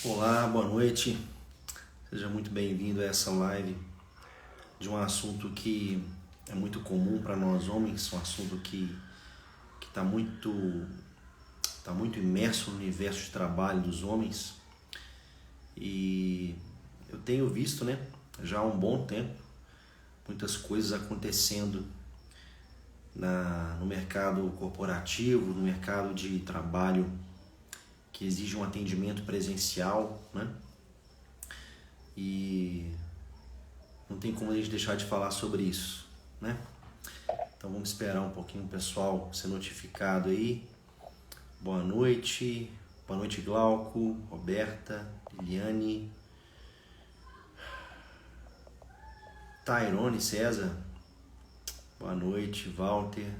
Olá, boa noite. Seja muito bem-vindo a essa live de um assunto que é muito comum para nós homens, um assunto que está muito imerso no universo de trabalho dos homens. E eu tenho visto, né, já há um bom tempo, muitas coisas acontecendo no mercado corporativo, no mercado de trabalho que exige um atendimento presencial, né? E não tem como a gente deixar de falar sobre isso, né? Então vamos esperar um pouquinho o pessoal ser notificado aí. Boa noite Glauco, Roberta, Liliane, Tairone, César. Boa noite, Walter.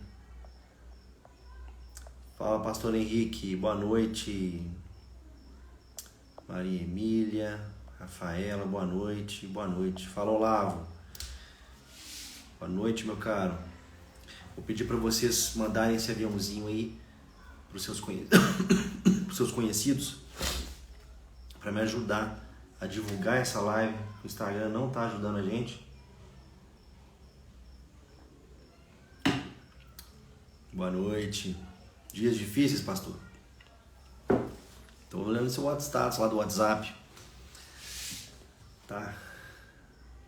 Fala, Pastor Henrique. Boa noite, Maria Emília, Rafaela. Boa noite, boa noite. Fala, Olavo. Boa noite, meu caro. Vou pedir para vocês mandarem esse aviãozinho aí para os seus conhecidos, para me ajudar a divulgar essa live. O Instagram não está ajudando a gente. Boa noite. Dias difíceis, pastor? Estou olhando seu status lá do WhatsApp. Tá?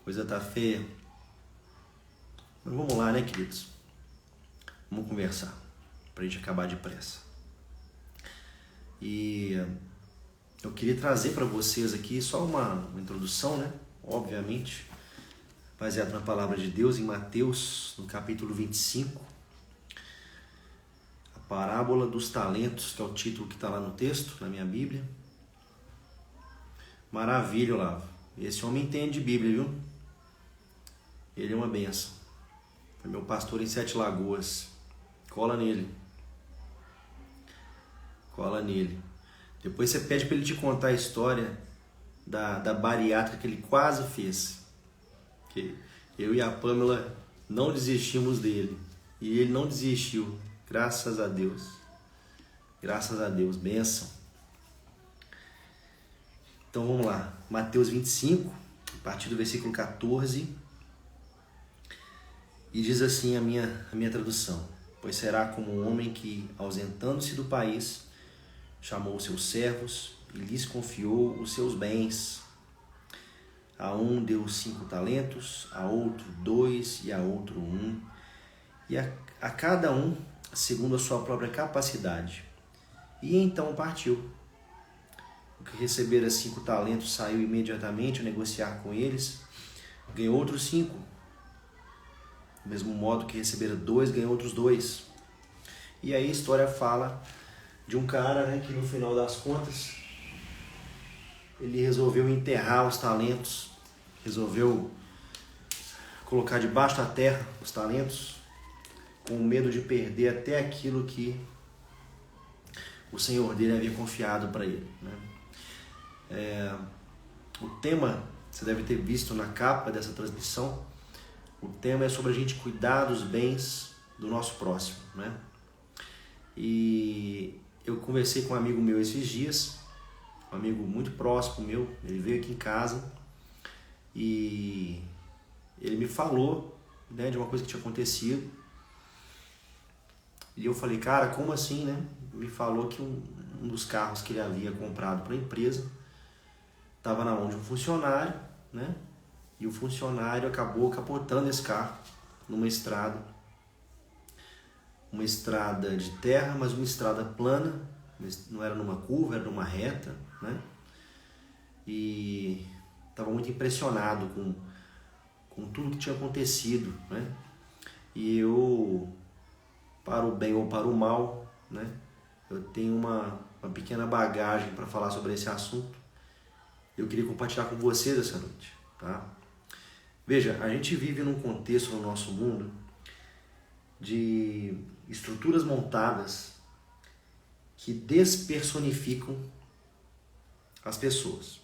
Coisa tá feia. Mas vamos lá, né, queridos? Vamos conversar, pra gente acabar depressa. E eu queria trazer para vocês aqui só uma introdução, né? Obviamente, baseado na palavra de Deus, em Mateus, no capítulo 25. A parábola dos talentos, que é o título que está lá no texto, na minha Bíblia. Maravilha, Olavo. Esse homem entende de Bíblia, viu? Ele é uma benção. Foi meu pastor em Sete Lagoas. Cola nele. Cola nele. Depois você pede para ele te contar a história da bariátrica que ele quase fez. Que eu e a Pamela não desistimos dele. E ele não desistiu. Graças a Deus. Graças a Deus. Benção. Então vamos lá. Mateus 25, a partir do versículo 14. E diz assim a minha tradução: pois será como um homem que, ausentando-se do país, chamou os seus servos e lhes confiou os seus bens. A um deu 5 talentos, a outro 2 e a outro 1, e a cada um segundo a sua própria capacidade. E então partiu. O que recebera 5 talentos saiu imediatamente a negociar com eles, ganhou outros 5. Do mesmo modo que recebera 2, ganhou outros 2. E aí a história fala de um cara, né, que no final das contas ele resolveu enterrar os talentos, resolveu colocar debaixo da terra os talentos, com medo de perder até aquilo que o Senhor dele havia confiado para ele, né? O tema, você deve ter visto na capa dessa transmissão, o tema é sobre a gente cuidar dos bens do nosso próximo, né? E eu conversei com um amigo meu esses dias, um amigo muito próximo meu, ele veio aqui em casa e ele me falou, né, de uma coisa que tinha acontecido. E eu falei, cara, como assim, né? Me falou que um dos carros que ele havia comprado para a empresa estava na mão de um funcionário, né? E o funcionário acabou capotando esse carro numa estrada. Uma estrada de terra, mas uma estrada plana. Não era numa curva, era numa reta, né? E estava muito impressionado com tudo que tinha acontecido, né? E eu, para o bem ou para o mal, né, eu tenho uma pequena bagagem para falar sobre esse assunto. Eu queria compartilhar com vocês essa noite, tá? Veja, a gente vive num contexto no nosso mundo de estruturas montadas que despersonificam as pessoas.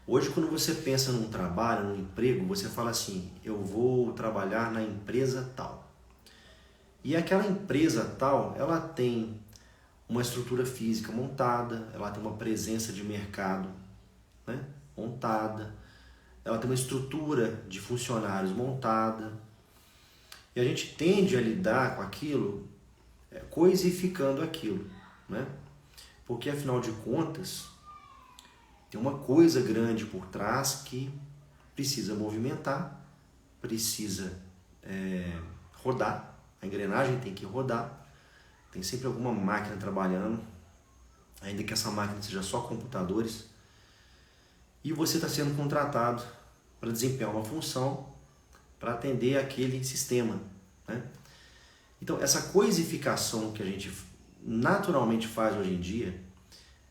Hoje, quando você pensa num trabalho, num emprego, você fala assim, eu vou trabalhar na empresa tal. E aquela empresa tal, ela tem uma estrutura física montada, ela tem uma presença de mercado, né, montada, ela tem uma estrutura de funcionários montada, e a gente tende a lidar com aquilo, coisificando aquilo, né? Porque afinal de contas, tem uma coisa grande por trás que precisa movimentar, precisa rodar, a engrenagem tem que rodar, tem sempre alguma máquina trabalhando, ainda que essa máquina seja só computadores, e você está sendo contratado para desempenhar uma função, para atender aquele sistema, né? Então, essa coisificação que a gente naturalmente faz hoje em dia,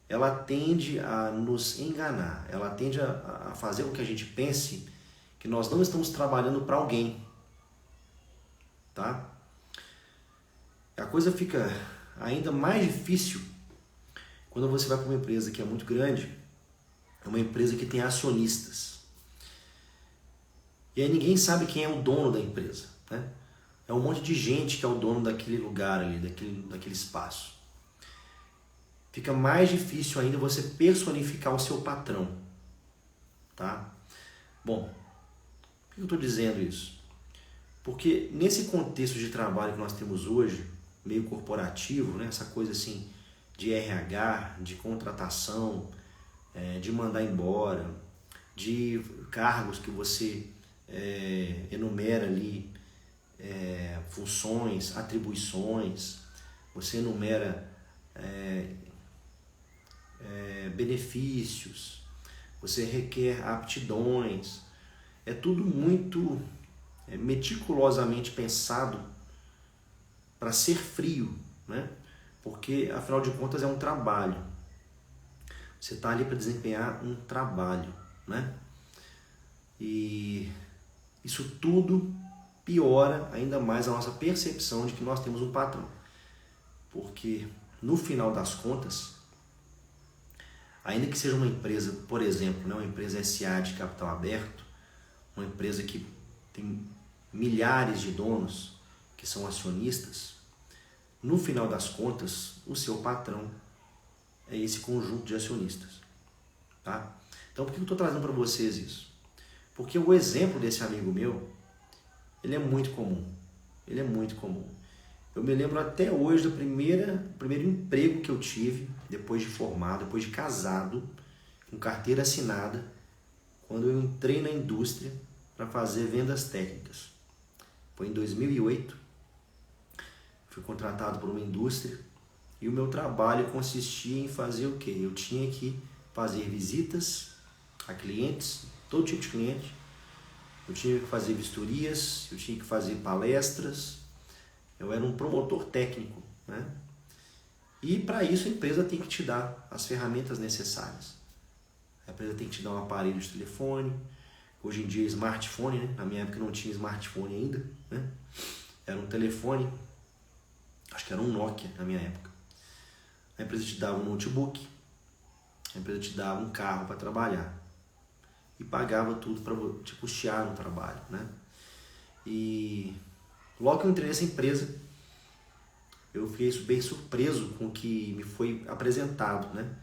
ela tende a nos enganar, ela tende a fazer com que a gente pense que nós não estamos trabalhando para alguém, tá? A coisa fica ainda mais difícil quando você vai para uma empresa que é muito grande, é uma empresa que tem acionistas. E aí ninguém sabe quem é o dono da empresa, né? É um monte de gente que é o dono daquele lugar ali, daquele espaço. Fica mais difícil ainda você personificar o seu patrão, tá? Bom, por que eu estou dizendo isso? Porque nesse contexto de trabalho que nós temos hoje, meio corporativo, né? Essa coisa assim de RH, de contratação, de mandar embora, de cargos que você enumera ali, funções, atribuições, você enumera benefícios, você requer aptidões, é tudo muito meticulosamente pensado para ser frio, né? Porque afinal de contas é um trabalho, você está ali para desempenhar um trabalho, né? E isso tudo piora ainda mais a nossa percepção de que nós temos um patrão, porque no final das contas, ainda que seja uma empresa, por exemplo, né, uma empresa SA de capital aberto, uma empresa que tem milhares de donos que são acionistas, no final das contas, o seu patrão é esse conjunto de acionistas, tá? Então, por que eu estou trazendo para vocês isso? Porque o exemplo desse amigo meu, ele é muito comum. Ele é muito comum. Eu me lembro até hoje do primeiro emprego que eu tive, depois de formado, depois de casado, com carteira assinada, quando eu entrei na indústria para fazer vendas técnicas. Foi em 2008. Fui contratado por uma indústria e o meu trabalho consistia em fazer o quê? Eu tinha que fazer visitas a clientes, todo tipo de cliente. Eu tinha que fazer vistorias, eu tinha que fazer palestras. Eu era um promotor técnico, né? E para isso a empresa tem que te dar as ferramentas necessárias. A empresa tem que te dar um aparelho de telefone. Hoje em dia é smartphone, né? Na minha época não tinha smartphone ainda, né? Era um telefone, acho que era um Nokia na minha época. A empresa te dava um notebook, a empresa te dava um carro para trabalhar e pagava tudo para te custear no trabalho, né? E logo que eu entrei nessa empresa, eu fiquei bem surpreso com o que me foi apresentado, né?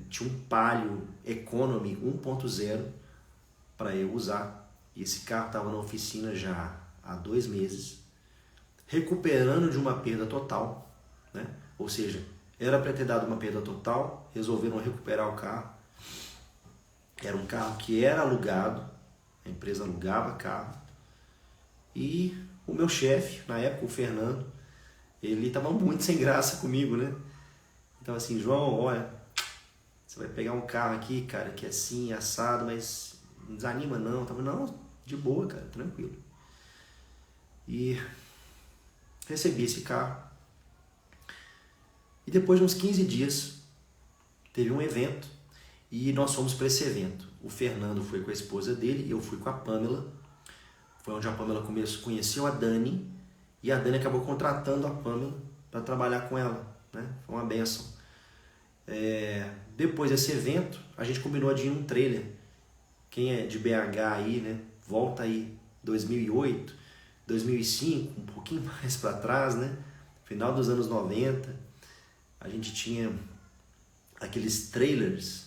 Tinha um Palio Economy 1.0 para eu usar. E esse carro estava na oficina já há 2 meses, recuperando de uma perda total, né? Ou seja, era para ter dado uma perda total, resolveram recuperar o carro. Era um carro que era alugado, a empresa alugava carro. E o meu chefe, na época, o Fernando, ele estava muito sem graça comigo, né? Então assim, João, olha, você vai pegar um carro aqui, cara, que é assim, assado, mas não desanima não. Eu tava, não, de boa, cara, tranquilo. E recebi esse carro. E depois de uns 15 dias, teve um evento e nós fomos para esse evento. O Fernando foi com a esposa dele e eu fui com a Pamela. Foi onde a Pamela conheceu a Dani e a Dani acabou contratando a Pamela para trabalhar com ela, né? Foi uma benção. Depois desse evento, a gente combinou de ir num trailer. Quem é de BH aí, né? Volta aí, 2008, 2005, um pouquinho mais para trás, né? Final dos anos 90. a gente tinha aqueles trailers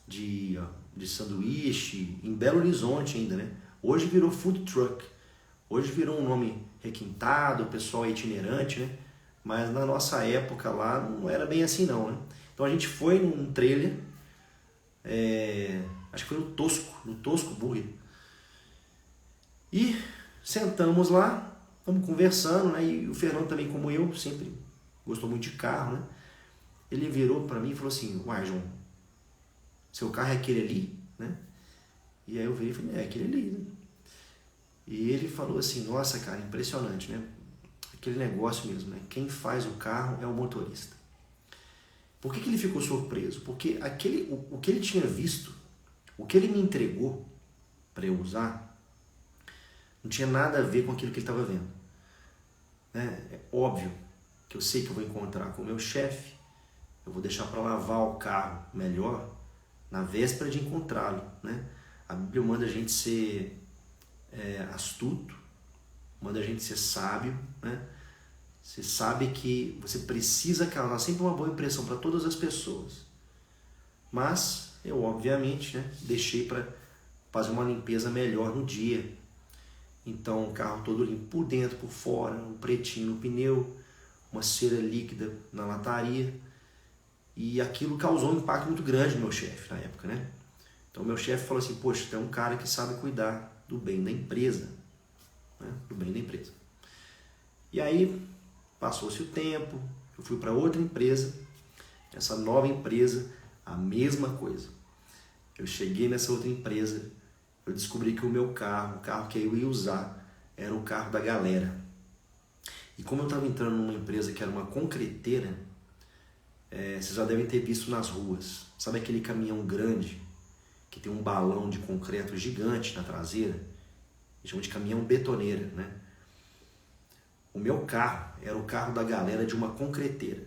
de sanduíche em Belo Horizonte ainda, né? Hoje virou food truck, hoje virou um nome requintado, o pessoal é itinerante, né? Mas na nossa época lá não era bem assim não, né? Então a gente foi num trailer, acho que foi no Tosco Burger, e sentamos lá, estamos conversando, né? E o Fernando também, como eu, sempre gostou muito de carro, né? Ele virou para mim e falou assim: uai, João, seu carro é aquele ali, né? E aí eu virei e falei: é aquele ali, né? E ele falou assim: nossa, cara, impressionante, né? Aquele negócio mesmo, né? Quem faz o carro é o motorista. Por que ele ficou surpreso? Porque o que ele tinha visto, o que ele me entregou para eu usar, não tinha nada a ver com aquilo que ele estava vendo, né? É óbvio que eu sei que eu vou encontrar com o meu chefe, eu vou deixar para lavar o carro melhor na véspera de encontrá-lo, né? A Bíblia manda a gente ser astuto, manda a gente ser sábio, né? Você sabe que você precisa causar sempre uma boa impressão para todas as pessoas. Mas eu, obviamente, né, deixei para fazer uma limpeza melhor no dia. Então o carro todo limpo por dentro, por fora, um pretinho no pneu, uma cera líquida na lataria. E aquilo causou um impacto muito grande no meu chefe na época, né? Então meu chefe falou assim: poxa, tem um cara que sabe cuidar do bem da empresa, né? Do bem da empresa. E aí passou-se o tempo, eu fui para outra empresa, essa nova empresa, a mesma coisa. Eu cheguei nessa outra empresa, eu descobri que o carro que eu ia usar, era o carro da galera. E como eu estava entrando numa empresa que era uma concreteira, vocês já devem ter visto nas ruas. Sabe aquele caminhão grande, que tem um balão de concreto gigante na traseira? Eles chamam de caminhão betoneira, né? O meu carro era o carro da galera de uma concreteira,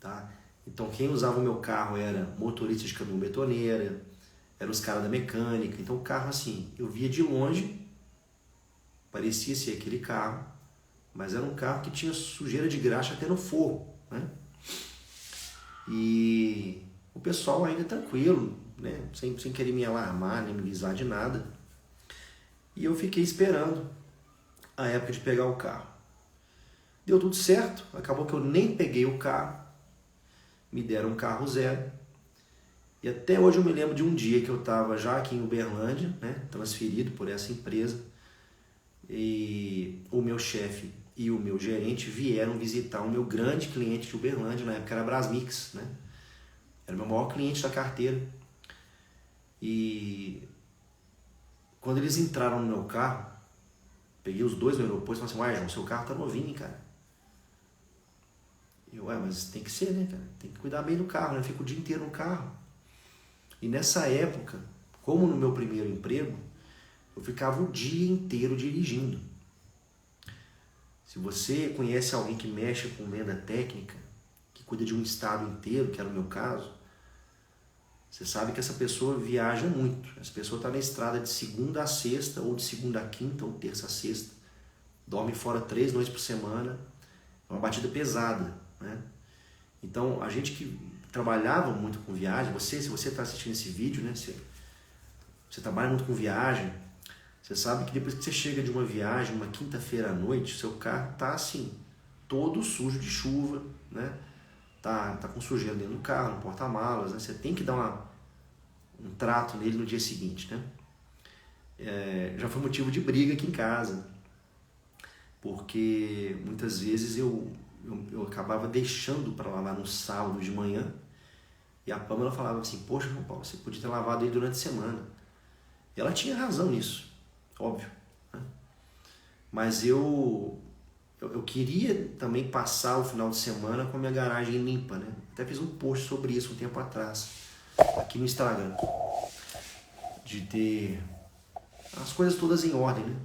tá? Então quem usava o meu carro era motorista de caminhão betoneira, eram os caras da mecânica. Então o carro, assim, eu via de longe, parecia ser aquele carro, mas era um carro que tinha sujeira de graxa até no forro, né? E o pessoal ainda tranquilo, né? Sem querer me alarmar, nem me avisar de nada. E eu fiquei esperando a época de pegar o carro. Deu tudo certo, acabou que eu nem peguei o carro, me deram um carro zero. E até hoje eu me lembro de um dia que eu estava já aqui em Uberlândia, né, transferido por essa empresa, e o meu chefe e o meu gerente vieram visitar o meu grande cliente de Uberlândia, na época era a Brasmix, né? Era o meu maior cliente da carteira. E quando eles entraram no meu carro, peguei os dois no aeroporto e falei assim: uai, João, seu carro tá novinho, hein, cara? Eu, mas tem que ser, né, cara? Tem que cuidar bem do carro, né? Eu fico o dia inteiro no carro. E nessa época, como no meu primeiro emprego, eu ficava o dia inteiro dirigindo. Se você conhece alguém que mexe com venda técnica, que cuida de um estado inteiro, que era o meu caso, você sabe que essa pessoa viaja muito. Essa pessoa está na estrada de segunda a sexta, ou de segunda a quinta, ou terça a sexta. Dorme fora 3 noites por semana. É uma batida pesada, né? Então, a gente que trabalhava muito com viagem, se você está assistindo esse vídeo, né? Você trabalha muito com viagem, você sabe que depois que você chega de uma viagem, uma quinta-feira à noite, seu carro tá assim, todo sujo de chuva, né? Tá com sujeira dentro do carro, no porta-malas, né? Você tem que dar um trato nele no dia seguinte, né? Já foi motivo de briga aqui em casa, porque muitas vezes eu acabava deixando para lavar no sábado de manhã, e a Pâmela falava assim: poxa, João Paulo, você podia ter lavado ele durante a semana. E ela tinha razão nisso, óbvio, né? Mas eu queria também passar o final de semana com a minha garagem limpa, né? Até fiz um post sobre isso um tempo atrás, aqui no Instagram, de ter as coisas todas em ordem, né?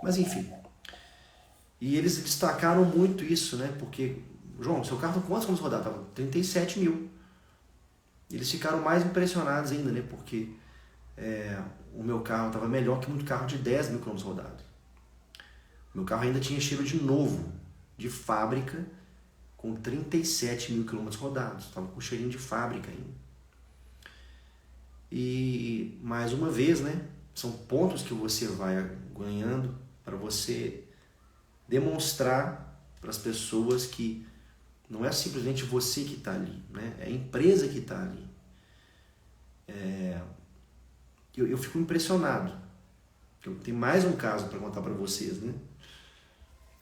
Mas enfim. E eles destacaram muito isso, né? Porque, João, seu carro com quantos quilômetros rodados? Tava 37 mil. Eles ficaram mais impressionados ainda, né? Porque o meu carro estava melhor que muito carro de 10 mil quilômetros rodados. O meu carro ainda tinha cheiro de novo, de fábrica, com 37 mil quilômetros rodados. Estava com cheirinho de fábrica ainda. E, mais uma vez, né, são pontos que você vai ganhando para você demonstrar para as pessoas que não é simplesmente você que está ali, né? É a empresa que está ali. Eu fico impressionado. Eu tenho mais um caso para contar para vocês, né?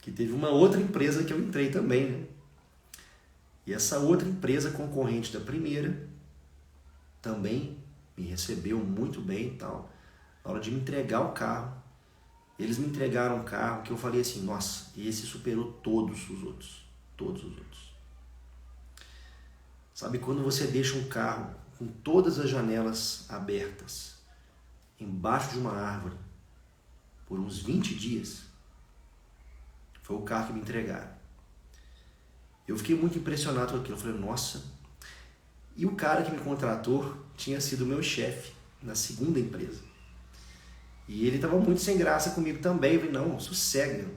Que teve uma outra empresa que eu entrei também, né? E essa outra empresa concorrente da primeira também me recebeu muito bem e tal. Na hora de me entregar o carro, eles me entregaram um carro que eu falei assim, nossa, esse superou todos os outros. Todos os outros. Sabe quando você deixa um carro com todas as janelas abertas, embaixo de uma árvore, por uns 20 dias? Foi o carro que me entregaram. Eu fiquei muito impressionado com aquilo. Eu falei, nossa. E o cara que me contratou tinha sido meu chefe na segunda empresa. E ele estava muito sem graça comigo também. Eu falei, não, sossega,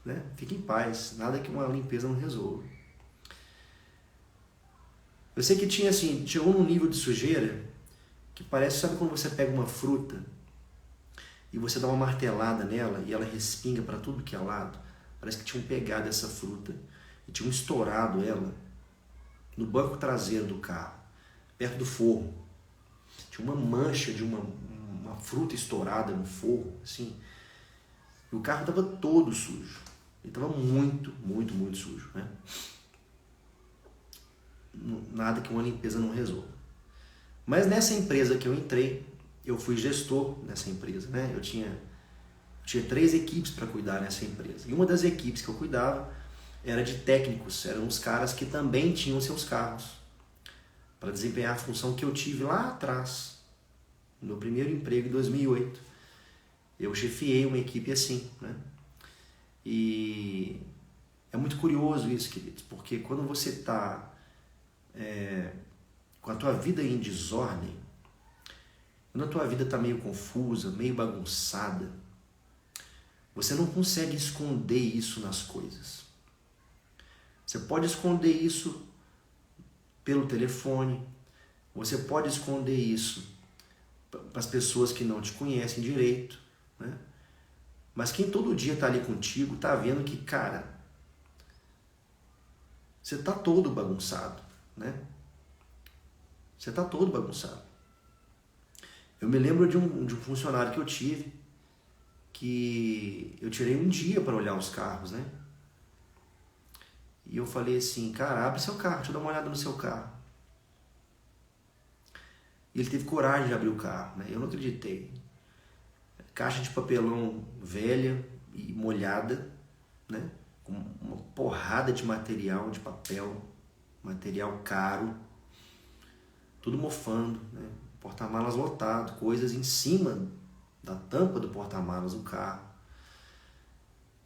né? Fique em paz, nada que uma limpeza não resolva. Eu sei que tinha assim, chegou num nível de sujeira que parece, sabe quando você pega uma fruta e você dá uma martelada nela e ela respinga para tudo que é lado? Parece que tinham pegado essa fruta e tinham estourado ela no banco traseiro do carro, perto do forro. Tinha uma mancha de uma fruta estourada no forro, assim. E o carro estava todo sujo. Ele estava muito, muito, muito sujo, né? Nada que uma limpeza não resolva. Mas nessa empresa que eu entrei, eu fui gestor nessa empresa, né? Eu tinha 3 equipes para cuidar nessa empresa. E uma das equipes que eu cuidava era de técnicos, eram os caras que também tinham seus carros, para desempenhar a função que eu tive lá atrás, no meu primeiro emprego em 2008. Eu chefiei uma equipe assim, né? E é muito curioso isso, queridos, porque quando você está com a tua vida em desordem, quando a tua vida está meio confusa, meio bagunçada, você não consegue esconder isso nas coisas. Você pode esconder isso pelo telefone, você pode esconder isso para as pessoas que não te conhecem direito, né? Mas quem todo dia está ali contigo está vendo que, cara, você está todo bagunçado, né? Você está todo bagunçado. Eu me lembro de um funcionário que eu tive, que eu tirei um dia para olhar os carros, né? E eu falei assim, cara, abre seu carro, deixa eu dar uma olhada no seu carro. E ele teve coragem de abrir o carro, né? Eu não acreditei. Caixa de papelão velha e molhada, né? Com uma porrada de material, de papel, material caro, tudo mofando, né? Porta-malas lotado, coisas em cima da tampa do porta-malas do carro.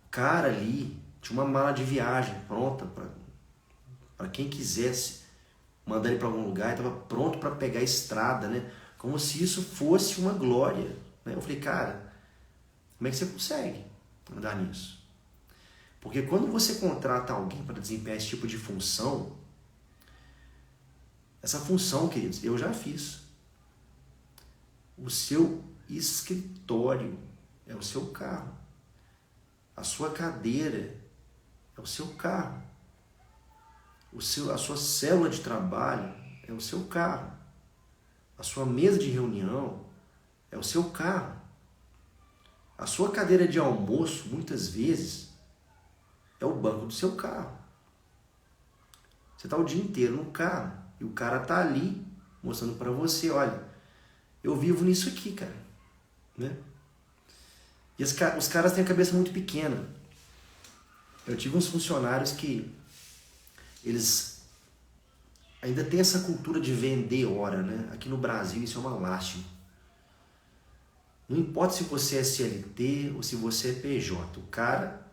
O cara ali tinha uma mala de viagem pronta para quem quisesse mandar ele para algum lugar, estava pronto para pegar a estrada, né? Como se isso fosse uma glória, né? Eu falei, cara, como é que você consegue andar nisso? Porque quando você contrata alguém para desempenhar esse tipo de função, essa função, queridos, eu já fiz. O seu escritório é o seu carro. A sua cadeira é o seu carro. A sua célula de trabalho é o seu carro. A sua mesa de reunião é o seu carro. A sua cadeira de almoço, muitas vezes, é o banco do seu carro. Você está o dia inteiro no carro e o cara está ali mostrando para você, olha, eu vivo nisso aqui, cara, né? E os caras têm a cabeça muito pequena. Eu tive uns funcionários que eles ainda têm essa cultura de vender hora, né? Aqui no Brasil isso é uma lástima. Não importa se você é CLT ou se você é PJ. O cara,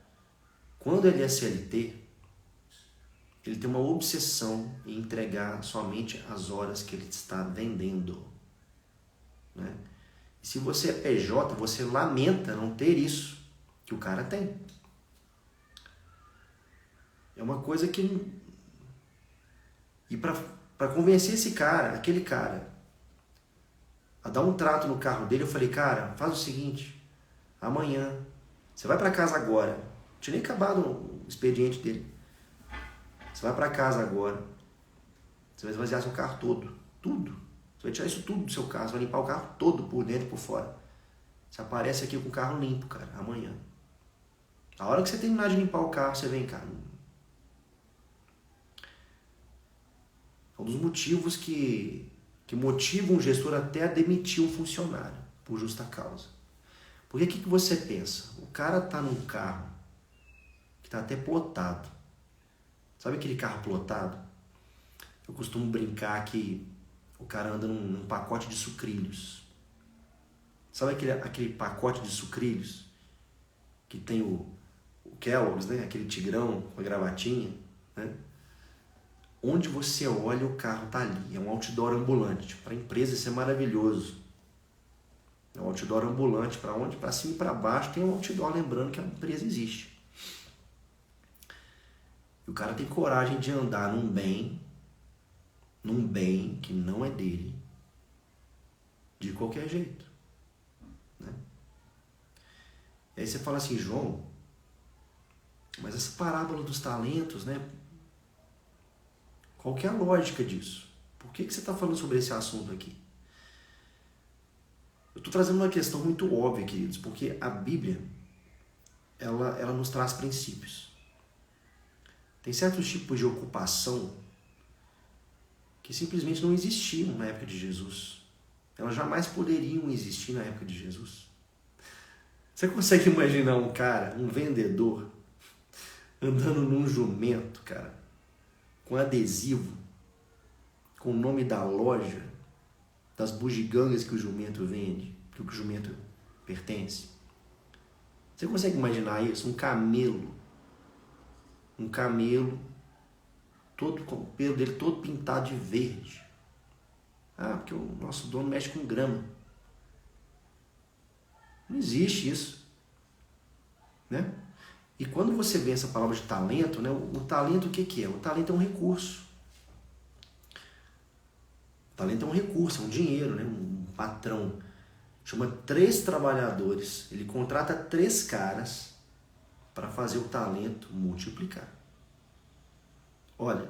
quando ele é CLT, ele tem uma obsessão em entregar somente as horas que ele está vendendo, né? E se você é PJ, você lamenta não ter isso que o cara tem. É uma coisa que E para convencer esse cara, aquele cara, a dar um trato no carro dele, eu falei, cara, faz o seguinte, amanhã, você vai para casa agora. Não tinha nem acabado o expediente dele. Você vai para casa agora. Você vai esvaziar seu carro todo. Tudo. Você vai tirar isso tudo do seu carro. Você vai limpar o carro todo, por dentro e por fora. Você aparece aqui com o carro limpo, cara, amanhã. A hora que você terminar de limpar o carro, você vem cá. É um dos motivos que motivam um gestor até a demitir um funcionário, por justa causa. Porque o que você pensa? O cara tá num carro que tá até plotado. Sabe aquele carro plotado? Eu costumo brincar que o cara anda num pacote de sucrilhos. Sabe aquele pacote de sucrilhos? Que tem o Kellogg's, né? Aquele tigrão com a gravatinha, né? Onde você olha, o carro tá ali. É um outdoor ambulante. Para a empresa isso é maravilhoso. É um outdoor ambulante. Para onde? Para cima e para baixo tem um outdoor, lembrando que a empresa existe. E o cara tem coragem de andar num bem que não é dele, de qualquer jeito. Né? E aí você fala assim, João, mas essa parábola dos talentos, né? Qual que é a lógica disso? Por que você está falando sobre esse assunto aqui? Eu estou trazendo uma questão muito óbvia, queridos, porque a Bíblia, ela nos traz princípios. Tem certos tipos de ocupação que simplesmente não existiam na época de Jesus. Elas jamais poderiam existir na época de Jesus. Você consegue imaginar um cara, um vendedor, andando num jumento, cara, com adesivo, com o nome da loja, das bugigangas que o jumento vende, que o jumento pertence? Você consegue imaginar isso? Um camelo, todo com o pelo dele todo pintado de verde. Ah, porque o nosso dono mexe com grama. Não existe isso, né? E quando você vê essa palavra de talento, né? O talento o que é? O talento é um recurso. O talento é um recurso, é um dinheiro, né? Um patrão chama 3 trabalhadores, ele contrata 3 caras para fazer o talento multiplicar. Olha,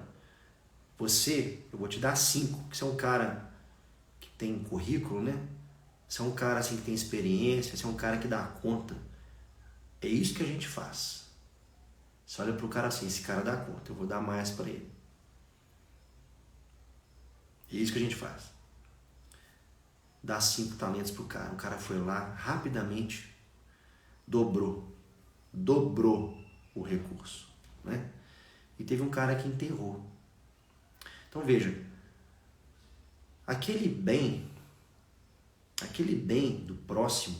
eu vou te dar 5, porque você é um cara que tem currículo, né? Você é um cara assim que tem experiência, você é um cara que dá conta. É isso que a gente faz. Você olha pro cara assim, esse cara dá conta, eu vou dar mais para ele. É isso que a gente faz. Dá 5 talentos pro cara. O cara foi lá, rapidamente, dobrou o recurso, né? E teve um cara que enterrou. Então veja, aquele bem do próximo,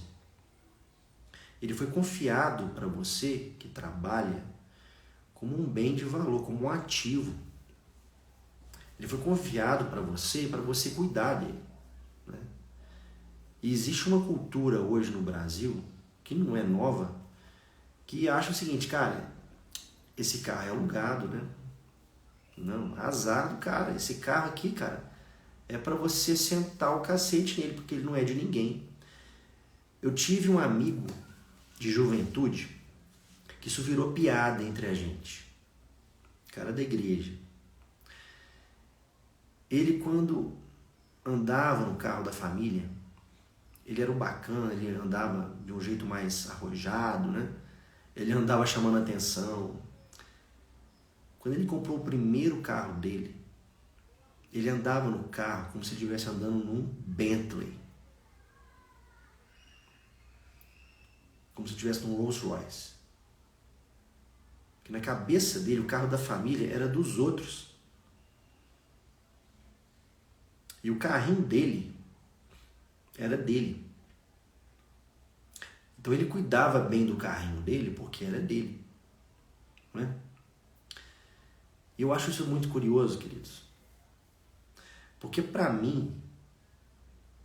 ele foi confiado para você que trabalha como um bem de valor, como um ativo. Ele foi confiado para você cuidar dele, né? E existe uma cultura hoje no Brasil, que não é nova, que acha o seguinte, cara, esse carro é alugado, né? Não, azar do cara. Esse carro aqui, cara, é para você sentar o cacete nele, porque ele não é de ninguém. Eu tive um amigo de juventude que isso virou piada entre a gente. Cara da igreja. Ele, quando andava no carro da família, ele era o bacana, ele andava de um jeito mais arrojado, né? Ele andava chamando atenção. Quando ele comprou o primeiro carro dele, ele andava no carro como se estivesse andando num Bentley. Como se estivesse num Rolls Royce. Porque na cabeça dele, o carro da família era dos outros. E o carrinho dele era dele. Então ele cuidava bem do carrinho dele porque era dele, né? E eu acho isso muito curioso, queridos. Porque para mim,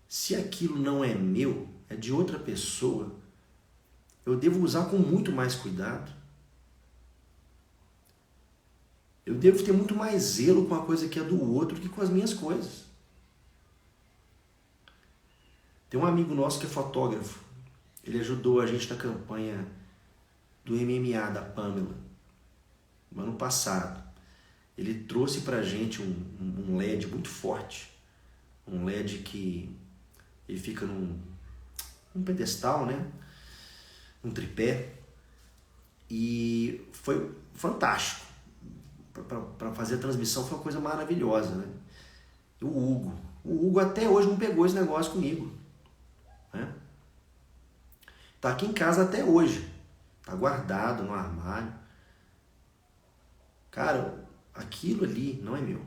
se aquilo não é meu, é de outra pessoa, eu devo usar com muito mais cuidado. Eu devo ter muito mais zelo com a coisa que é do outro do que com as minhas coisas. Tem um amigo nosso que é fotógrafo. Ele ajudou a gente na campanha do MMA da Pamela, no ano passado. Ele trouxe pra gente um LED muito forte. Um LED que ele fica num pedestal, né? Um tripé. E foi fantástico. Para fazer a transmissão foi uma coisa maravilhosa, né? E o Hugo até hoje não pegou esse negócio comigo, né? Tá aqui em casa até hoje, tá guardado no armário. Cara, aquilo ali não é meu.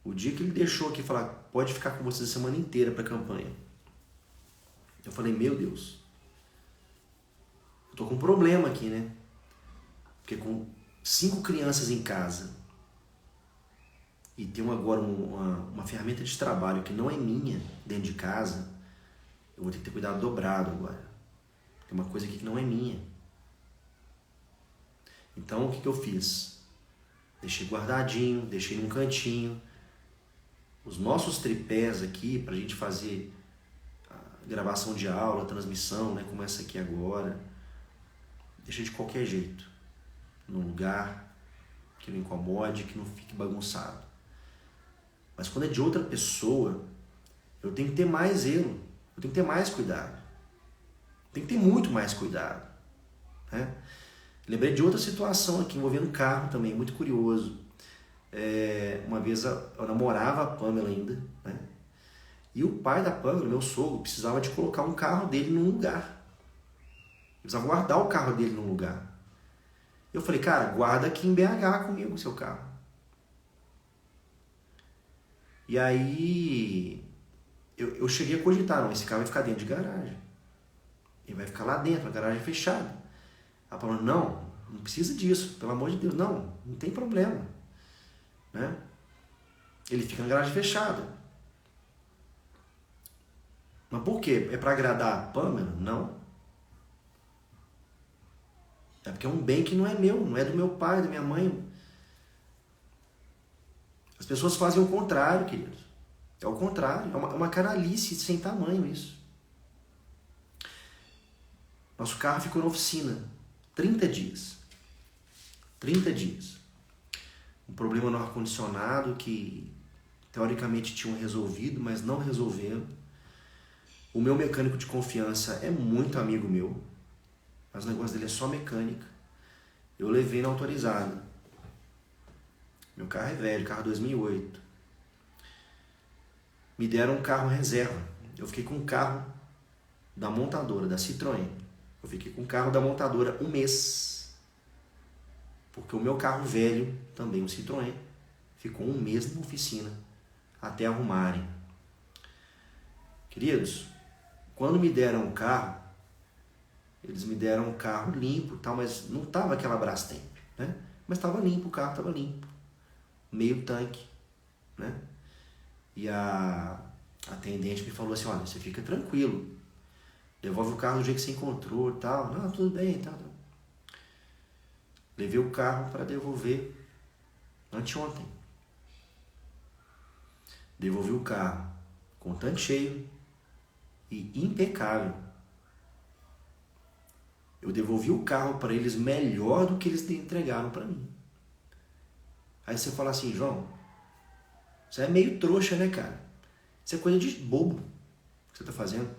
O dia que ele deixou aqui falar, pode ficar com vocês a semana inteira para a campanha, eu falei, meu Deus, eu tô com um problema aqui, né? Porque com 5 crianças em casa e ter agora uma ferramenta de trabalho que não é minha dentro de casa, eu vou ter que ter cuidado dobrado agora. Tem uma coisa aqui que não é minha. Então, o que eu fiz? Deixei guardadinho, deixei num cantinho. Os nossos tripés aqui, pra gente fazer a gravação de aula, transmissão, né, como essa aqui agora, deixei de qualquer jeito. Num lugar que não incomode, que não fique bagunçado. Mas quando é de outra pessoa, eu tenho que ter mais zelo, eu tenho que ter mais cuidado. Tem que ter muito mais cuidado, né? Lembrei de outra situação aqui envolvendo um carro também, muito curioso. Uma vez eu namorava a Pamela ainda, né? E o pai da Pamela, meu sogro, precisava de colocar um carro dele num lugar. Ele precisava guardar o carro dele num lugar. Eu falei, cara, guarda aqui em BH comigo o seu carro. E aí eu cheguei a cogitar, não, esse carro vai ficar dentro de garagem. Ele vai ficar lá dentro, a garagem fechada. Ela falou, não precisa disso, pelo amor de Deus, não tem problema, né? Ele fica na garagem fechada. Mas por quê? É para agradar a Pamela? Não. É porque é um bem que não é meu, não é do meu pai, da minha mãe. As pessoas fazem o contrário, queridos. É o contrário, é uma canalice sem tamanho isso. Nosso carro ficou na oficina 30 dias. 30 dias. Um problema no ar-condicionado que teoricamente tinham resolvido, mas não resolveram. O meu mecânico de confiança é muito amigo meu, mas o negócio dele é só mecânica. Eu levei na autorizada. Meu carro é velho, carro 2008. Me deram um carro reserva. Eu fiquei com um carro da montadora, da Citroën. Eu fiquei com o carro da montadora um mês. Porque o meu carro velho, também um Citroën, ficou um mês na oficina até arrumarem. Queridos, quando me deram o carro, eles me deram um carro limpo, tal, mas não estava aquela Brastemp, né? Mas estava limpo, o carro estava limpo. Meio tanque, né? E a atendente me falou assim, olha, você fica tranquilo, devolve o carro do jeito que você encontrou e tal. Não, tudo bem, tal. Levei o carro para devolver anteontem. Devolvi o carro com tanque cheio e impecável. Eu devolvi o carro para eles melhor do que eles entregaram para mim. Aí você fala assim, João, você é meio trouxa, né, cara? Isso é coisa de bobo que você está fazendo.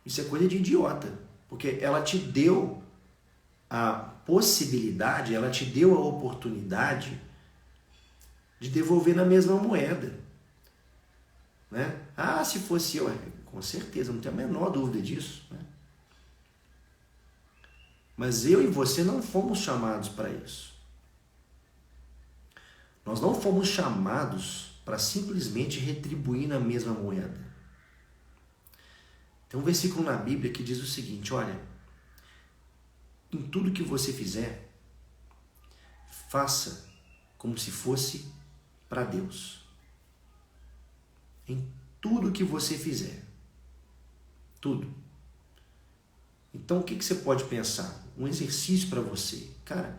Isso é coisa de idiota. Porque ela te deu a possibilidade, ela te deu a oportunidade de devolver na mesma moeda, né? Ah, se fosse eu, com certeza, não tenho a menor dúvida disso, né? Mas eu e você não fomos chamados para isso. Nós não fomos chamados para simplesmente retribuir na mesma moeda. Tem um versículo na Bíblia que diz o seguinte, olha, em tudo que você fizer, faça como se fosse para Deus. Em tudo que você fizer. Tudo. Então, o que você pode pensar? Um exercício para você. Cara,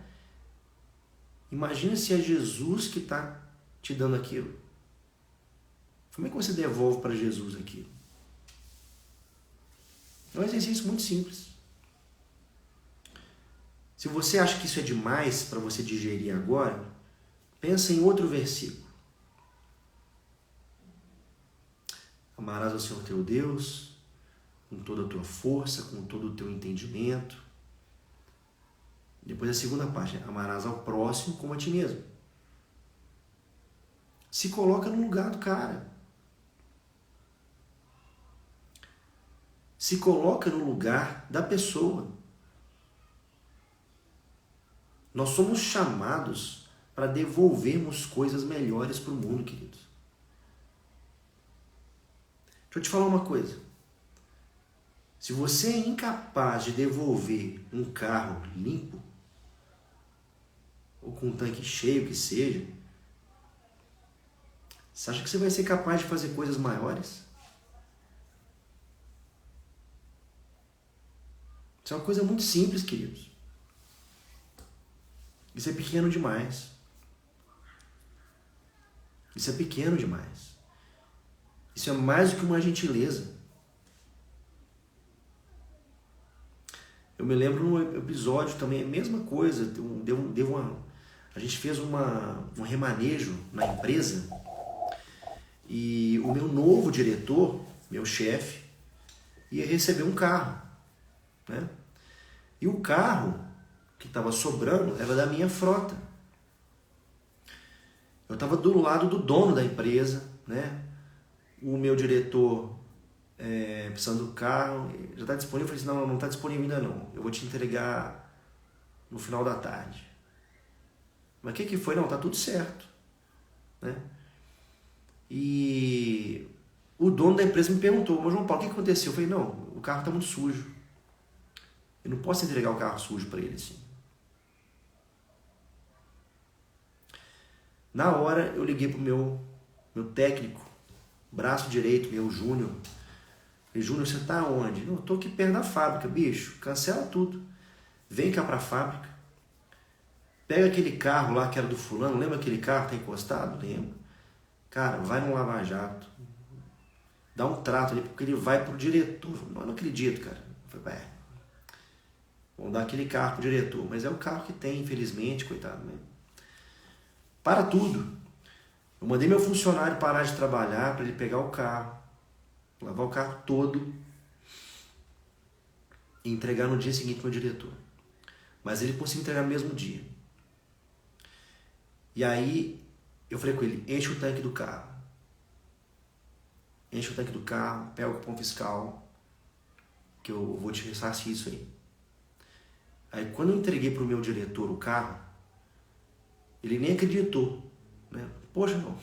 imagina se é Jesus que está te dando aquilo. Como é que você devolve para Jesus aquilo? É um exercício muito simples. Se você acha que isso é demais para você digerir agora, pensa em outro versículo. Amarás ao Senhor teu Deus com toda a tua força, com todo o teu entendimento. Depois a segunda parte, amarás ao próximo como a ti mesmo. Se coloca no lugar do cara. Se coloca no lugar da pessoa. Nós somos chamados para devolvermos coisas melhores para o mundo, queridos. Deixa eu te falar uma coisa. Se você é incapaz de devolver um carro limpo, ou com um tanque cheio que seja, você acha que você vai ser capaz de fazer coisas maiores? Isso é uma coisa muito simples, queridos. Isso é pequeno demais. Isso é pequeno demais. Isso é mais do que uma gentileza. Eu me lembro num episódio também, a mesma coisa. A gente fez um remanejo na empresa e o meu novo diretor, meu chefe, ia receber um carro, né? E o carro que estava sobrando era da minha frota. Eu estava do lado do dono da empresa, né? O meu diretor precisando do carro, já está disponível. Eu falei assim, não está disponível ainda não. Eu vou te entregar no final da tarde. Mas o que foi? Não, tá tudo certo, né? E o dono da empresa me perguntou, mas João Paulo, o que aconteceu? Eu falei, não, o carro está muito sujo. Eu não posso entregar o carro sujo para ele assim. Na hora eu liguei pro meu técnico, braço direito, meu Júnior. Falei, Júnior, você tá onde? Não, eu tô aqui perto da fábrica, bicho. Cancela tudo. Vem cá pra fábrica. Pega aquele carro lá que era do fulano. Lembra aquele carro que tá encostado? Lembro. Cara, vai no Lava Jato. Dá um trato ali, porque ele vai pro diretor. Não acredito, cara. Eu falei, vamos dar aquele carro pro diretor. Mas é o carro que tem, infelizmente, coitado, né? Para tudo. Eu mandei meu funcionário parar de trabalhar para ele pegar o carro, lavar o carro todo e entregar no dia seguinte pro meu diretor. Mas ele conseguiu entregar no mesmo dia. E aí eu falei com ele, enche o tanque do carro. Enche o tanque do carro, pega o cupom fiscal, que eu vou te ressarcir isso aí. Aí quando eu entreguei pro meu diretor o carro, ele nem acreditou, né? Poxa, não.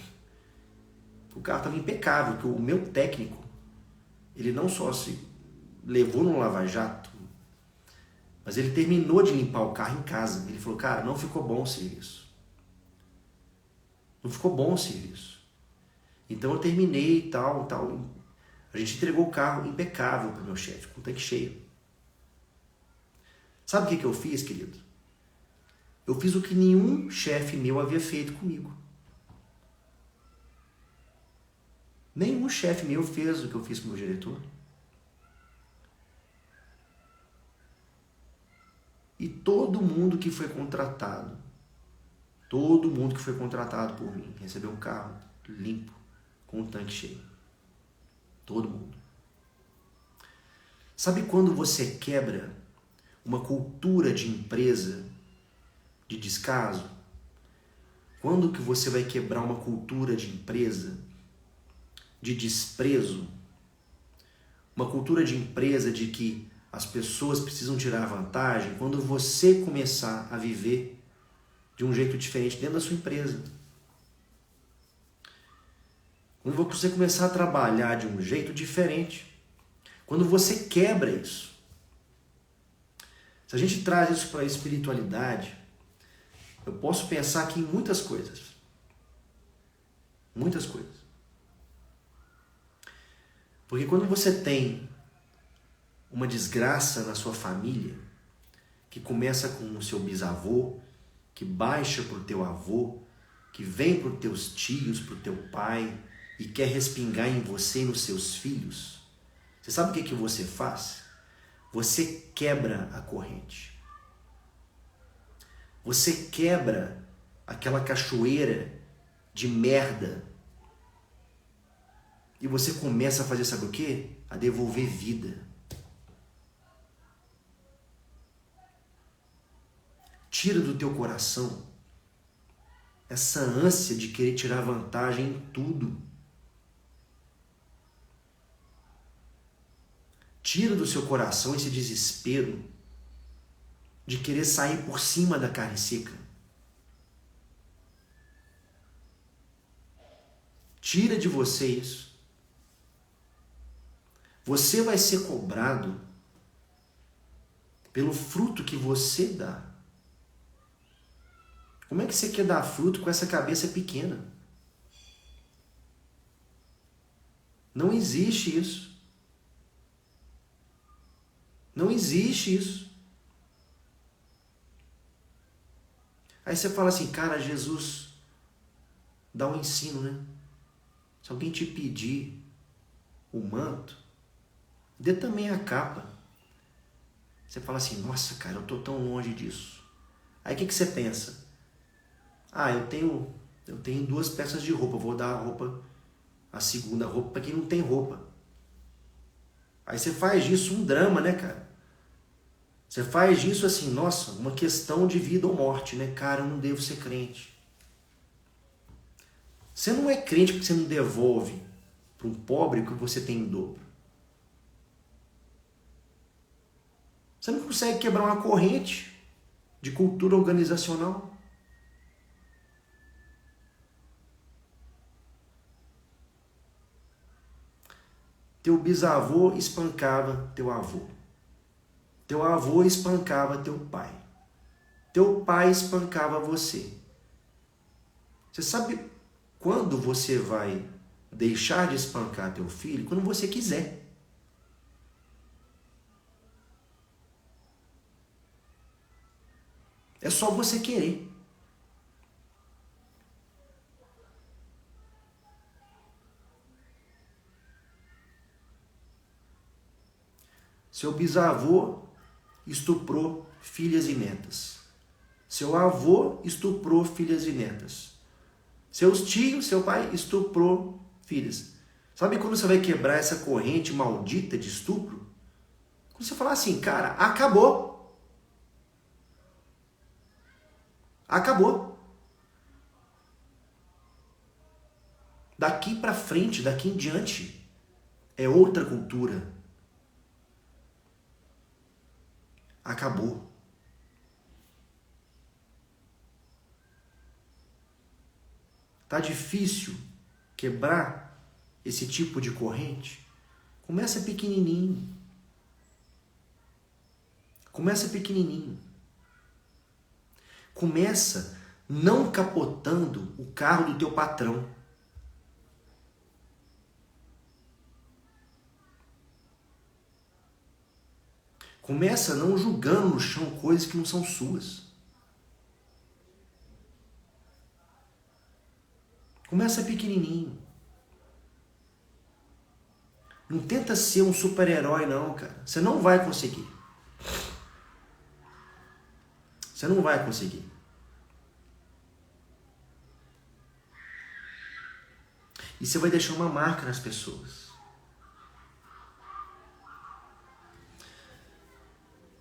O carro estava impecável, porque o meu técnico, ele não só se levou no Lava Jato, mas ele terminou de limpar o carro em casa. Ele falou, cara, não ficou bom o serviço. Não ficou bom o serviço. Então eu terminei e tal. A gente entregou o carro impecável para o meu chefe, com o tanque cheio. Sabe o que eu fiz, querido? Eu fiz o que nenhum chefe meu havia feito comigo. Nenhum chefe meu fez o que eu fiz com o meu diretor. E todo mundo que foi contratado por mim, recebeu um carro limpo, com um tanque cheio. Todo mundo. Sabe quando você quebra uma cultura de empresa de descaso? Quando que você vai quebrar uma cultura de empresa de desprezo? Uma cultura de empresa de que as pessoas precisam tirar vantagem? Quando você começar a viver de um jeito diferente dentro da sua empresa. Quando você começar a trabalhar de um jeito diferente. Quando você quebra isso. Se a gente traz isso para a espiritualidade, eu posso pensar aqui em muitas coisas. Muitas coisas. Porque quando você tem uma desgraça na sua família, que começa com o seu bisavô, que baixa para o teu avô, que vem para os teus tios, para o teu pai e quer respingar em você e nos seus filhos, você sabe o que você faz? Você quebra a corrente. Você quebra aquela cachoeira de merda. E você começa a fazer, sabe o quê? A devolver vida. Tira do teu coração essa ânsia de querer tirar vantagem em tudo. Tira do seu coração esse desespero de querer sair por cima da carne seca. Tira de você isso. Você vai ser cobrado pelo fruto que você dá. Como é que você quer dar fruto com essa cabeça pequena? Não existe isso. Não existe isso. Aí você fala assim, cara, Jesus dá um ensino, né? Se alguém te pedir o manto, dê também a capa. Você fala assim, nossa, cara, eu tô tão longe disso. Aí o que você pensa? Ah, eu tenho 2 peças de roupa, vou dar a segunda roupa para quem não tem roupa. Aí você faz disso um drama, né, cara? Você faz disso assim, nossa, uma questão de vida ou morte, né? Cara, eu não devo ser crente. Você não é crente porque você não devolve para um pobre o que você tem em dobro. Você não consegue quebrar uma corrente de cultura organizacional. Teu bisavô espancava teu avô. Teu avô espancava teu pai. Teu pai espancava você. Você sabe quando você vai deixar de espancar teu filho? Quando você quiser. É só você querer. Seu bisavô estuprou filhas e netas. Seu avô estuprou filhas e netas. Seus tios, seu pai estuprou filhas. Sabe quando você vai quebrar essa corrente maldita de estupro? Quando você falar assim, cara, acabou. Acabou. Daqui para frente, daqui em diante, é outra cultura. Acabou. Tá difícil quebrar esse tipo de corrente? Começa pequenininho. Começa pequenininho. Começa não capotando o carro do teu patrão. Começa não julgando no chão coisas que não são suas. Começa pequenininho. Não tenta ser um super-herói não, cara. Você não vai conseguir. Você não vai conseguir. E você vai deixar uma marca nas pessoas.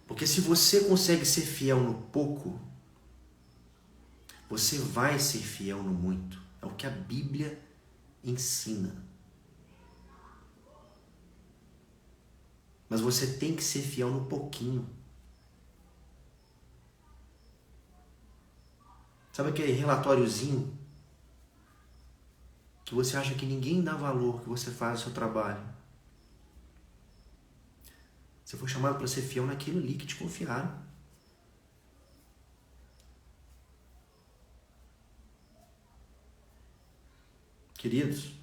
Porque se você consegue ser fiel no pouco, você vai ser fiel no muito. É o que a Bíblia ensina. Mas você tem que ser fiel no pouquinho. Sabe aquele relatóriozinho que você acha que ninguém dá valor que você faz o seu trabalho? Você foi chamado para ser fiel naquilo ali que te confiaram. Queridos,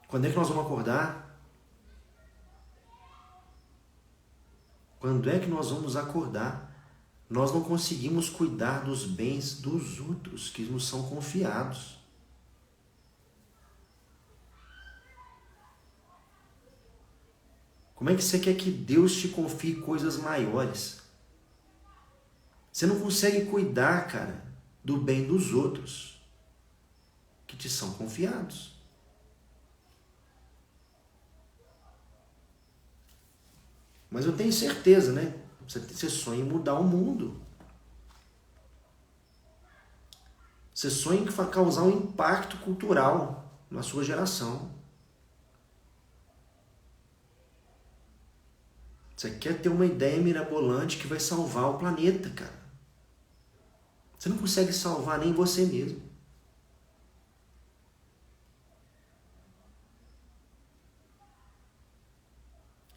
quando é que nós vamos acordar? Quando é que nós vamos acordar? Nós não conseguimos cuidar dos bens dos outros que nos são confiados. Como é que você quer que Deus te confie coisas maiores? Você não consegue cuidar, cara, do bem dos outros que te são confiados. Mas eu tenho certeza, né? Você sonha em mudar o mundo. Você sonha em causar um impacto cultural na sua geração. Você quer ter uma ideia mirabolante que vai salvar o planeta, cara. Você não consegue salvar nem você mesmo.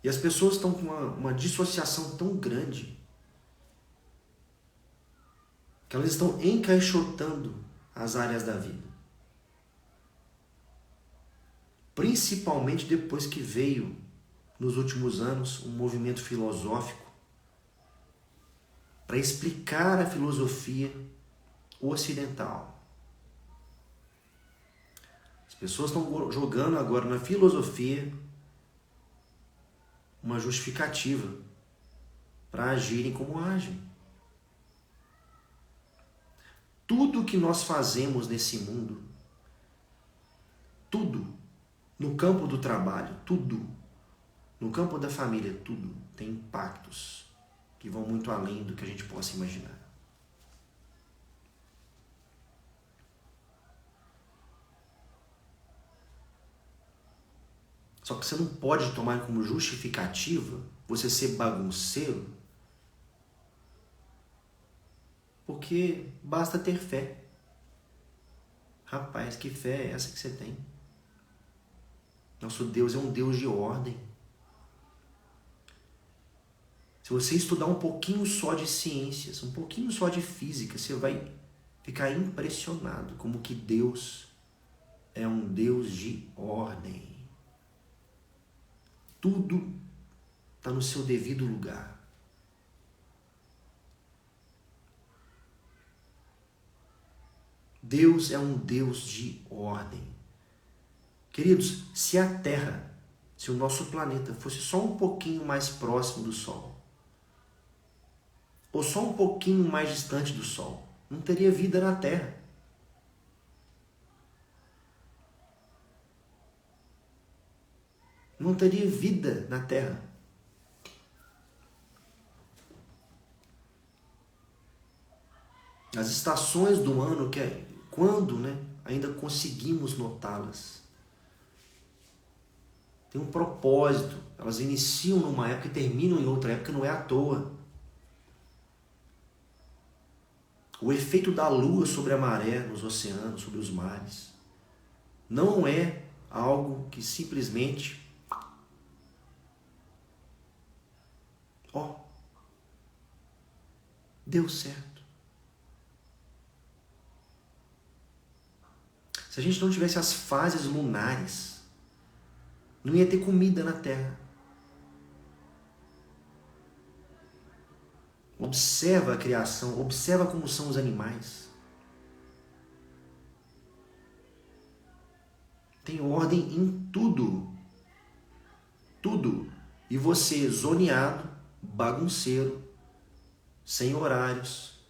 E as pessoas estão com uma dissociação tão grande que elas estão encaixotando as áreas da vida. Principalmente depois que veio, nos últimos anos, um movimento filosófico para explicar a filosofia ocidental. As pessoas estão jogando agora na filosofia uma justificativa para agirem como agem. Tudo que nós fazemos nesse mundo, tudo, no campo do trabalho, tudo, no campo da família, tudo tem impactos que vão muito além do que a gente possa imaginar. Só que você não pode tomar como justificativa você ser bagunceiro, porque basta ter fé. Rapaz, que fé é essa que você tem? Nosso Deus é um Deus de ordem. Se você estudar um pouquinho só de ciências, um pouquinho só de física, você vai ficar impressionado como que Deus é um Deus de ordem. Tudo está no seu devido lugar. Deus é um Deus de ordem. Queridos, se a Terra, se o nosso planeta fosse só um pouquinho mais próximo do Sol, ou só um pouquinho mais distante do Sol, não teria vida na Terra. Não teria vida na Terra. As estações do ano, que é quando, né, ainda conseguimos notá-las, tem um propósito. Elas iniciam numa época e terminam em outra época, não é à toa. O efeito da lua sobre a maré, nos oceanos, sobre os mares, não é algo que simplesmente deu certo. Se a gente não tivesse as fases lunares, não ia ter comida na Terra. Observa a criação, observa como são os animais. Tem ordem em tudo. Tudo. E você, zoneado, bagunceiro, sem horários.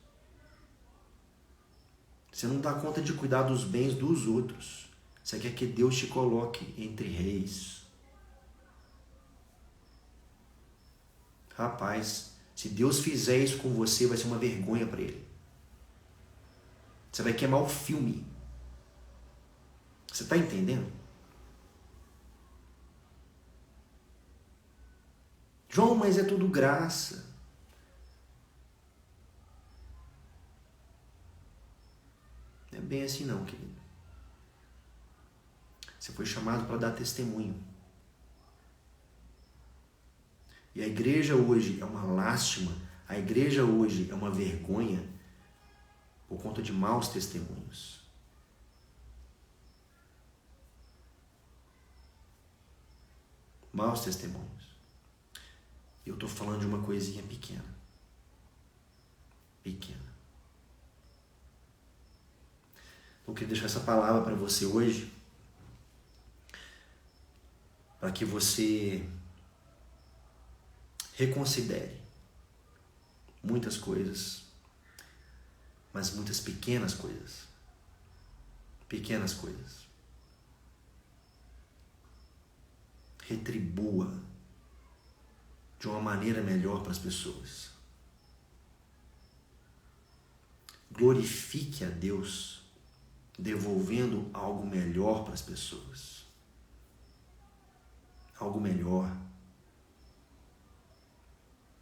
Você não dá conta de cuidar dos bens dos outros. Você quer que Deus te coloque entre reis. Rapaz, se Deus fizer isso com você, vai ser uma vergonha para Ele. Você vai queimar o filme. Você está entendendo? João, mas é tudo graça. Não é bem assim não, querido. Você foi chamado para dar testemunho. E a igreja hoje é uma lástima, a igreja hoje é uma vergonha por conta de maus testemunhos. Maus testemunhos. Eu estou falando de uma coisinha pequena. Pequena. Eu queria deixar essa palavra para você hoje, para que você reconsidere muitas coisas, mas muitas pequenas coisas. Pequenas coisas. Retribua de uma maneira melhor para as pessoas. Glorifique a Deus, devolvendo algo melhor para as pessoas. Algo melhor.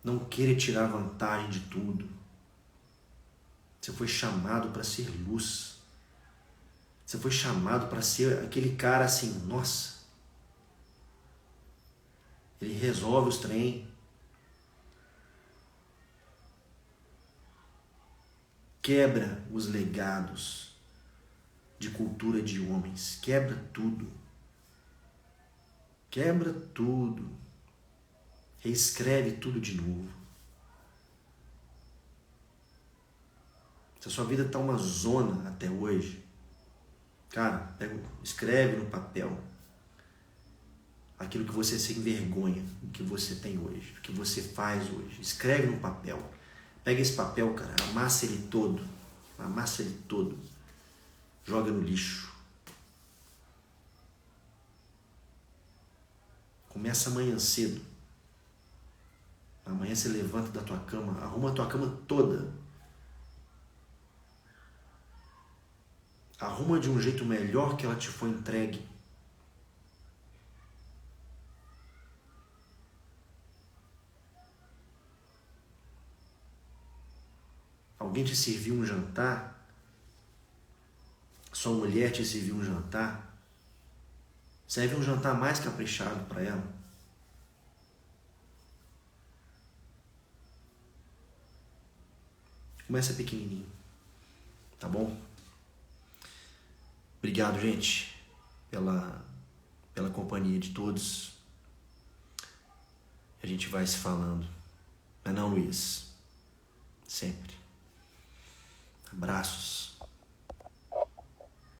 Não queira tirar vantagem de tudo. Você foi chamado para ser luz. Você foi chamado para ser aquele cara assim, nossa. Ele resolve os trem. Quebra os legados de cultura de homens. Quebra tudo. Quebra tudo. Reescreve tudo de novo. Se a sua vida está uma zona até hoje, cara, escreve no papel aquilo que você se envergonha, o que você tem hoje, o que você faz hoje. Escreve no papel. Pega esse papel, cara, amassa ele todo. Amassa ele todo. Joga no lixo. Começa amanhã cedo. Amanhã você levanta da tua cama, arruma a tua cama toda. Arruma de um jeito melhor que ela te foi entregue. Alguém te serviu um jantar? Sua mulher te serviu um jantar? Serve um jantar mais caprichado para ela. Começa pequenininho, tá bom? Obrigado, gente, pela companhia de todos. A gente vai se falando. Não é não, Luiz? Sempre. Abraços.